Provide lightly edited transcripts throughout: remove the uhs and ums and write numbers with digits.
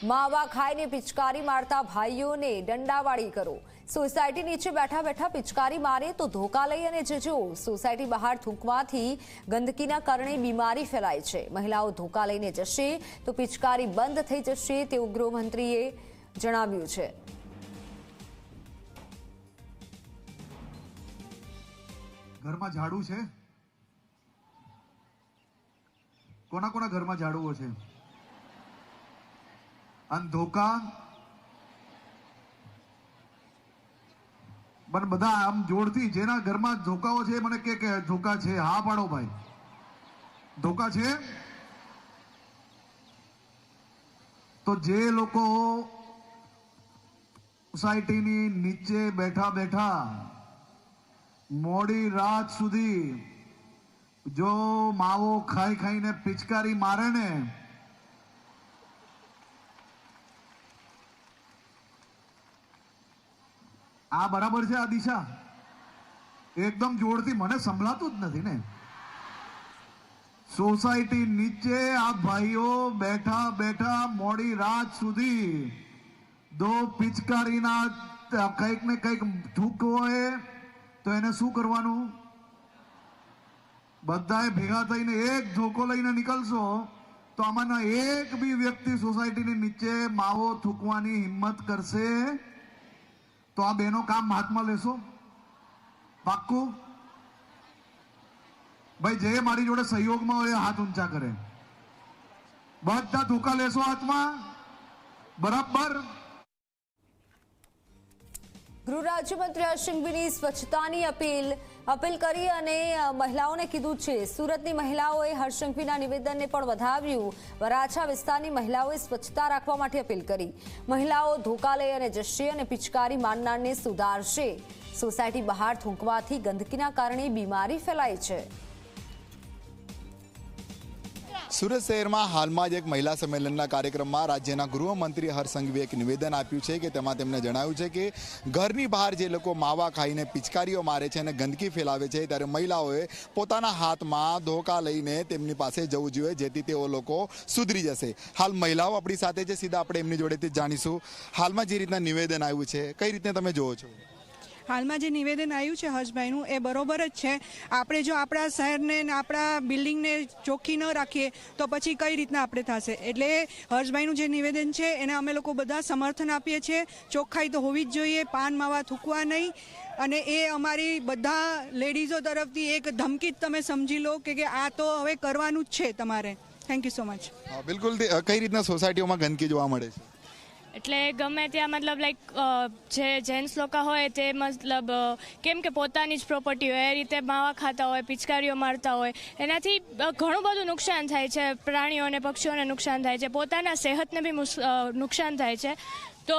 માવા ખાઈને પિચકારી મારતા ભાઈઓને દંડાવાળી કરો। સોસાયટી નીચે બેઠા બેઠા પિચકારી મારે તો ધોકા લઈ અને જજો। સોસાયટી બહાર થૂંકવાથી ગંદકીના કારણે બીમારી ફેલાય છે। મહિલાઓ ધોકા લઈને જશે તો પિચકારી બંધ થઈ જશે તેવું ગૃહમંત્રીએ જણાવ્યું છે। ઘરમાં ઝાડુ છે? કોના કોના ઘરમાં ઝાડુઓ છે? અને ધોકા? પણ બધા આમ જોરથી જેના ઘરમાં ધોકાઓ છે મને કે ધોકા છે? હા પાડો ભાઈ, ધોકા છે? તો જે લોકો સોસાયટીની નીચે બેઠા બેઠા મોડી રાત સુધી જો માવો ખાઈ ખાઈને પિચકારી મારે ને, આ બરાબર છે? આ દિશા એકદમ જોરથી મને સંભળાતું જ નથી ને। સોસાયટી નીચે આ ભાઈઓ બેઠા બેઠા મોડી રાત સુધી દો પિચકારીના કંઈક ને કંઈક થૂક હોય તો એને શું કરવાનું? બધાએ ભેગા થઈને એક ધોકો લઈને નીકળશો તો આમાંના એક બી વ્યક્તિ સોસાયટીની નીચે માવો થૂકવાની હિંમત કરશે તો આ બેનો કામ હાથમાં લેશો? પાક્કું? ભાઈ જે મારી જોડે સહયોગમાં હોય હાથ ઊંચા કરે। બધા ધોકા લેશો હાથમાં? બરાબર। ગૃહ રાજ્યમંત્રી હર્ષ સંઘવીની સ્વચ્છતાની અપીલ કરી અને મહિલાઓને કીધું છે। સુરતની મહિલાઓએ હર્ષ સંઘવીના નિવેદનને પણ વધાવ્યું। વરાછા વિસ્તારની મહિલાઓએ સ્વચ્છતા રાખવા માટે અપીલ કરી। મહિલાઓ ધોકા લઈ અને જશે અને પિચકારી મારનારને સુધારશે। સોસાયટી બહાર થૂંકવાથી ગંદકીના કારણે બીમારી ફેલાય છે। સુરત શહેરમાં હાલમાં જ એક મહિલા સંમેલનના કાર્યક્રમમાં રાજ્યના ગૃહમંત્રી હર્ષ સંઘવીએ એક નિવેદન આપ્યું છે કે તેમાં તેમણે જણાવ્યું છે કે ઘરની બહાર જે લોકો માવા ખાઈને પિચકારીઓ મારે છે અને ગંદકી ફેલાવે છે ત્યારે મહિલાઓએ પોતાના હાથમાં ધોકા લઈને તેમની પાસે જવું જોઈએ જેથી તેઓ લોકો સુધરી જશે। હાલ મહિલાઓ આપણી સાથે છે, સીધા આપણે એમની જોડેથી જાણીશું હાલમાં જે રીતના નિવેદન આવ્યું છે કઈ રીતે તમે જોવો છો? હાલમાં જે નિવેદન આવ્યું છે હર્ષભાઈનું એ બરોબર જ છે। આપણે જો આપણા શહેરને આપણા બિલ્ડિંગને ચોખ્ખી ન રાખીએ તો પછી કઈ રીતના આપણે થશે? એટલે હર્ષભાઈનું જે નિવેદન છે એને અમે લોકો બધા સમર્થન આપીએ છીએ। ચોખ્ખાઈ તો હોવી જ જોઈએ, પાન માવા થૂકવા નહીં, અને એ અમારી બધા લેડીઝો તરફથી એક ધમકી જ તમે સમજી લો કે આ તો હવે કરવાનું જ છે તમારે। Thank you so much. બિલકુલ, કઈ રીતના સોસાયટીઓમાં ગંદકી જોવા મળે છે? એટલે ગમે ત્યાં મતલબ લાઈક જે જેન્ટ્સ લોકો હોય તે મતલબ કેમ કે પોતાની જ પ્રોપર્ટી હોય એ રીતે માવા ખાતા હોય, પિચકારીઓ મારતા હોય, એનાથી ઘણું બધું નુકસાન થાય છે। પ્રાણીઓને પક્ષીઓને નુકસાન થાય છે, પોતાના સેહતને બી નુકસાન થાય છે। તો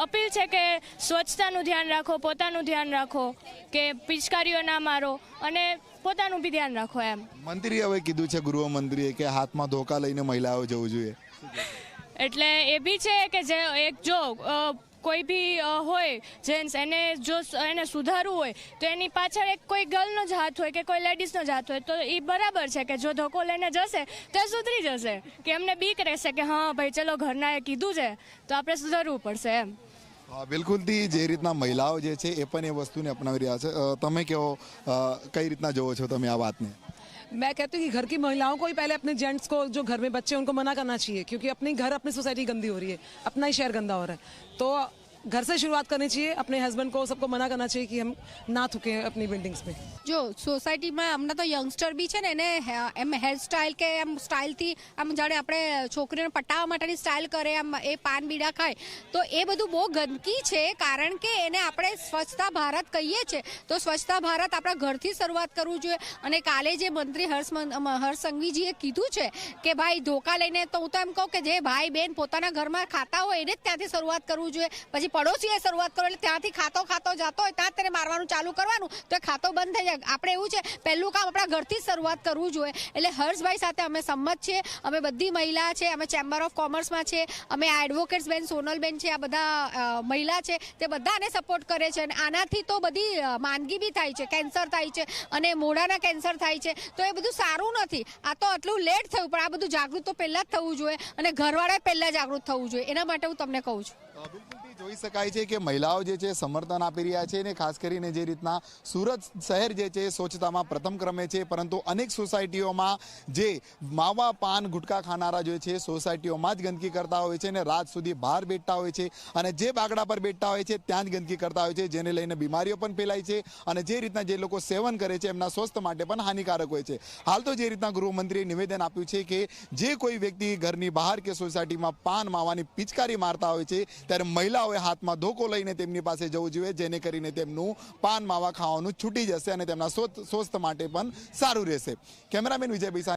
અપીલ છે કે સ્વચ્છતાનું ધ્યાન રાખો, પોતાનું ધ્યાન રાખો, કે પિચકારીઓ ના મારો અને પોતાનું બી ધ્યાન રાખો એમ। મંત્રીએ હવે કીધું છે ગૃહમંત્રીએ કે હાથમાં ધોકા લઈને મહિલાઓ જવું જોઈએ, એટલે એ બી છે કે જે એક જો કોઈ બી હોય જેન્ટ્સ એને સુધારવું હોય તો એની પાછળ એક કોઈ ગર્લનો જ હાથ હોય કે કોઈ લેડીઝનો જ હાથ હોય તો એ બરાબર છે કે જો ધોકો લઈને જશે તો સુધરી જશે, કે એમને બીક રહેશે કે હા ભાઈ ચલો ઘરનાએ કીધું છે તો આપણે સુધારવું પડશે એમ। બિલકુલથી જે રીતના મહિલાઓ જે છે એ પણ એ વસ્તુને અપનાવી રહ્યા છે। તમે કહો કઈ રીતના જોવો છો તમે આ વાતને? मैं कहती हूँ कि घर की महिलाओं को ही पहले अपने जेंट्स को जो घर में बच्चे उनको मना करना चाहिए, क्योंकि अपनी घर अपनी सोसाइटी गंदी हो रही है, अपना ही शहर गंदा हो रहा है। तो घर से शुरुआत करनी चाहिए, अपने हस्बैंड को सबको मना करना चाहिए कि हम ना थूकें अपनी बिल्डिंग्स में। जो સોસાયટીમાં હમણાં તો યંગસ્ટર બી છે ને એને એમ હેરસ્ટાઇલ કે એમ સ્ટાઇલથી આમ જાણે આપણે છોકરીઓને પટાવવા માટેની સ્ટાઇલ કરે, આમ એ પાન બીડા ખાય તો એ બધું બહુ ગંદકી છે। કારણ કે એને આપણે સ્વચ્છતા ભારત કહીએ છીએ તો સ્વચ્છતા ભારત આપણા ઘરથી શરૂઆત કરવું જોઈએ। અને કાલે જે મંત્રી હર્ષ સંઘવીજીએ કીધું છે કે ભાઈ ધોકા લઈને, તો હું તો એમ કહું કે જે ભાઈ બહેન પોતાના ઘરમાં ખાતા હોય એને જ ત્યાંથી શરૂઆત કરવું જોઈએ, પછી પડોશીએ શરૂઆત કરો એટલે ત્યાંથી ખાતો જતો હોય ત્યાં તેને મારવાનું ચાલુ કરવાનું તો એ ખાતો બંધ થઈ જાય. આપણે એવું છે પહેલું કામ આપણા ઘરથી જ શરૂઆત કરવું જોઈએ. એટલે હર્ષભાઈ સાથે અમે સંમત છીએ. અમે બધી મહિલા છે, અમે ચેમ્બર ઓફ કોમર્સમાં છે, અમે એડવોકેટ્સ બેન સોનલબેન છે, આ બધા મહિલા છે તે બધાને સપોર્ટ કરે છે. અને આનાથી તો બધી માંદગી બી થાય છે, કેન્સર થાય છે અને મોઢાના કેન્સર થાય છે. તો એ બધું સારું નથી. આ તો આટલું લેટ થયું પણ આ બધું જાગૃત તો પહેલાં જ થવું જોઈએ અને ઘરવાળાએ પહેલાં જાગૃત થવું જોઈએ. એના માટે હું તમને કહું છું. બિલકુલથી જોઈ શકાય છે કે મહિલાઓ જે છે સમર્થન આપી રહ્યા છે અને ખાસ કરીને જે રીતના સુરત શહેર જે છે સ્વચ્છતામાં પ્રથમ ક્રમે છે, પરંતુ અનેક સોસાયટીઓમાં જે માવા પાન ગુટકા ખાનારા જે છે સોસાયટીઓમાં જ ગંદકી કરતા હોય છે અને રાત સુધી બહાર બેઠતા હોય છે અને જે બાગડા પર બેઠતા હોય છે ત્યાં જ ગંદકી કરતા હોય છે, જેને લઈને બીમારીઓ પણ ફેલાય છે અને જે રીતના જે લોકો સેવન કરે છે એમના સ્વાસ્થ્ય માટે પણ હાનિકારક હોય છે. હાલ તો જે રીતના ગૃહમંત્રીએ નિવેદન આપ્યું છે કે જે કોઈ વ્યક્તિ ઘરની બહાર કે સોસાયટીમાં પાન માવાની પિચકારી મારતા હોય છે ત્યારે મહિલાઓએ હાથમાં ધોકો લઈને તેમની પાસે જવું જોઈએ, જેને કરીને તેમનું પાન માવા ખાવાનું છૂટી જશે અને તેમના સ્વાસ્થ્ય માટે પણ સારું રહેશે. કેમેરામેન વિજય